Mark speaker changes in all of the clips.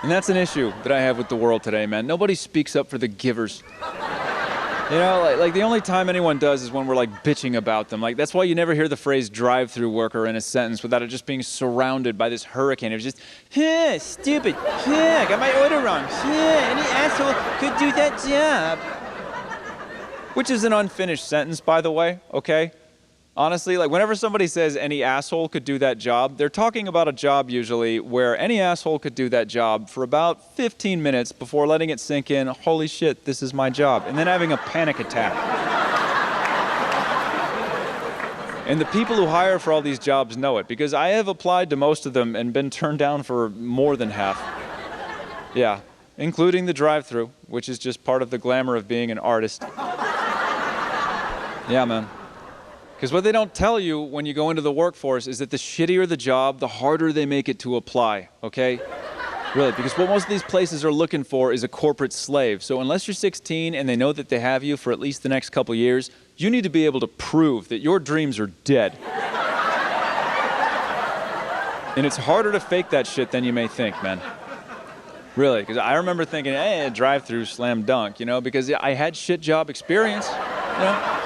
Speaker 1: And that's an issue that I have with the world today, man. Nobody speaks up for the givers. You know, like the only time anyone does is when we're like bitching about them. Like that's why you never hear the phrase drive-through worker in a sentence without it just being surrounded by this hurricane. It was just, stupid, I got my order wrong, any asshole could do that job. Which is an unfinished sentence, by the way, okay? Honestly, like whenever somebody says any asshole could do that job, they're talking about a job usually where any asshole could do that job for about 15 minutes before letting it sink in, holy shit, this is my job, and then having a panic attack. And the people who hire for all these jobs know it, because I have applied to most of them and been turned down for more than half. Yeah, including the drive-thru, which is just part of the glamour of being an artist. Yeah, man. Because what they don't tell you when you go into the workforce is that the shittier the job, the harder they make it to apply, okay? Really, because what most of these places are looking for is a corporate slave. So unless you're 16 and they know that they have you for at least the next couple years, you need to be able to prove that your dreams are dead. And it's harder to fake that shit than you may think, man. Really, because I remember thinking, hey, drive-through slam dunk, you know, because I had shit job experience, you know?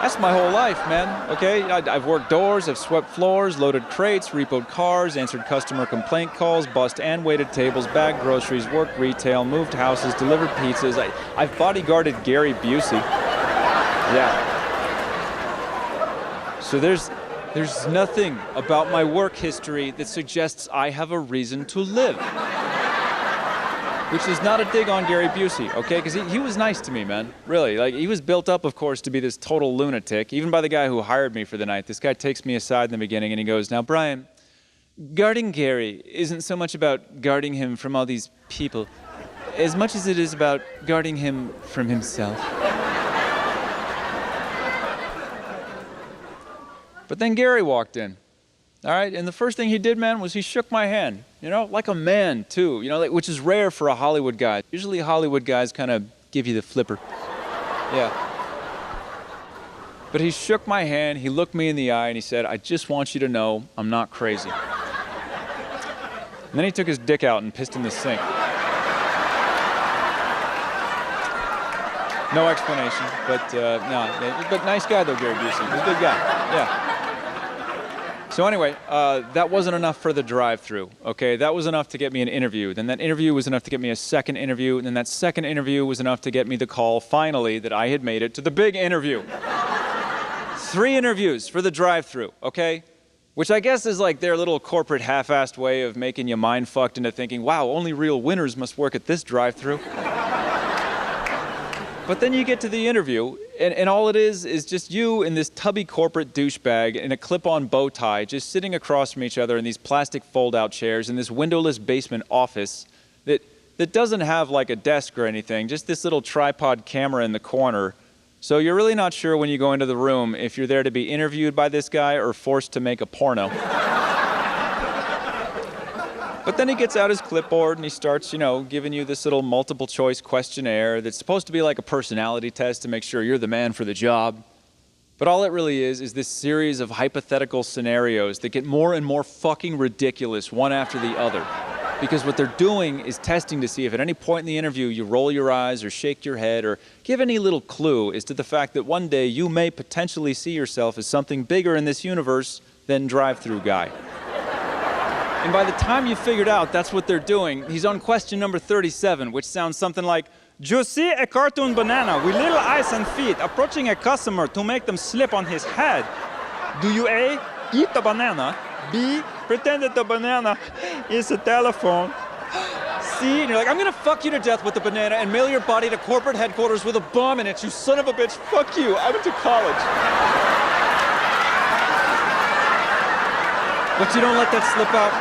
Speaker 1: That's my whole life, man, okay? I've worked doors, I've swept floors, loaded crates, repoed cars, answered customer complaint calls, bussed and waited tables, bagged groceries, worked retail, moved houses, delivered pizzas. I've bodyguarded Gary Busey. Yeah. So there's nothing about my work history that suggests I have a reason to live. Which is not a dig on Gary Busey, okay? Because he was nice to me, man. Really. Like, he was built up, of course, to be this total lunatic, even by the guy who hired me for the night. This guy takes me aside in the beginning and he goes, now, Brian, guarding Gary isn't so much about guarding him from all these people as much as it is about guarding him from himself. But then Gary walked in. All right, and the first thing he did, man, was he shook my hand, you know, like a man, too, you know, like, which is rare for a Hollywood guy. Usually Hollywood guys kind of give you the flipper. Yeah. But he shook my hand, he looked me in the eye, and he said, I just want you to know I'm not crazy. And then he took his dick out and pissed in the sink. No explanation, but no. But nice guy, though, Gary Busey. He's a good guy, yeah. So anyway, that wasn't enough for the drive-thru, okay? That was enough to get me an interview. Then that interview was enough to get me a second interview. And then that second interview was enough to get me the call, finally, that I had made it to the big interview. 3 interviews for the drive-thru, okay? Which I guess is like their little corporate half-assed way of making you mind-fucked into thinking, wow, only real winners must work at this drive-thru. But then you get to the interview, and all it is just you and this tubby corporate douchebag in a clip-on bow tie just sitting across from each other in these plastic fold-out chairs in this windowless basement office that doesn't have like a desk or anything, just this little tripod camera in the corner. So you're really not sure when you go into the room if you're there to be interviewed by this guy or forced to make a porno. But then he gets out his clipboard and he starts, you know, giving you this little multiple choice questionnaire that's supposed to be like a personality test to make sure you're the man for the job. But all it really is this series of hypothetical scenarios that get more and more fucking ridiculous one after the other. Because what they're doing is testing to see if at any point in the interview you roll your eyes or shake your head or give any little clue as to the fact that one day you may potentially see yourself as something bigger in this universe than drive-thru guy. And by the time you figured out that's what they're doing, he's on question number 37, which sounds something like, "You see a cartoon banana with little eyes and feet approaching a customer to make them slip on his head. Do you A, eat the banana, B, pretend that the banana is a telephone, C," and you're like, "I'm gonna fuck you to death with the banana and mail your body to corporate headquarters with a bomb in it, you son of a bitch, fuck you, I went to college." But you don't let that slip out.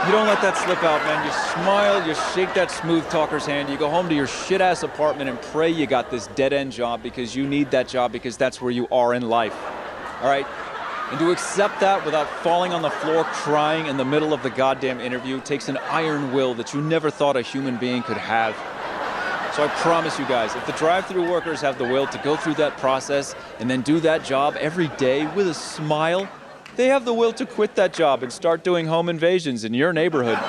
Speaker 1: You don't let that slip out, man. You smile, you shake that smooth talker's hand, you go home to your shit-ass apartment and pray you got this dead-end job because you need that job because that's where you are in life, all right? And to accept that without falling on the floor crying in the middle of the goddamn interview takes an iron will that you never thought a human being could have. So I promise you guys, if the drive-thru workers have the will to go through that process and then do that job every day with a smile, they have the will to quit that job and start doing home invasions in your neighborhood.